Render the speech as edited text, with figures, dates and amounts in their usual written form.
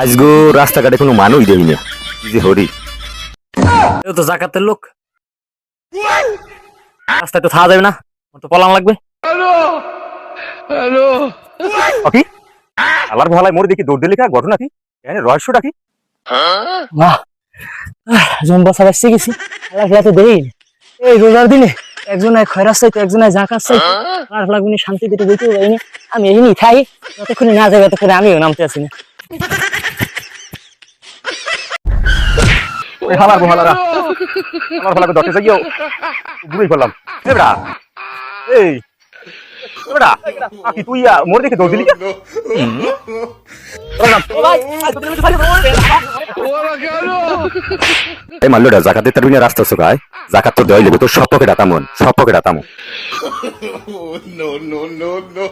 আজগো রাস্তাঘাটে কোনো মানুষ দেখি না, কি যে হরি। এও তো জাকাতের লোক, রাস্তায় তো থাকা যাবে না, আমার তো পলান লাগবে। কি আলার ভালায় মোর দেখি দৌড় দিলি কা ঘটনা কি? এখানে রহস্যটা কি? বাহ, জম্বা সাবাইছে গেছি, আল্লাহ খেলা তো দেরি। এই রোজার দিনে একজনে খয়রাত চাইতো, একজনে জাকাত চাইতো, আর লাগুনি শান্তি দিতে বইতে পারিনি। আমি এই নিয়ে খাই, যতক্ষণে না যাবে ততক্ষণে আমিও নামতে আসি না। ওই হালার বহালারা আমার ভালাকে দশে যাইও বুড়ি করলাম। এবড়া এই এবড়া কি তুই মোর দেখি দৌড় দিলি কা? এই মাল্লোটা জাকাতে তার বিনা রাস্তা চোখায়, জাকাত তো দেওয়াই যাবে, তোর সব পকেট আতামন, সব pocket আতামো। No, no, no, no.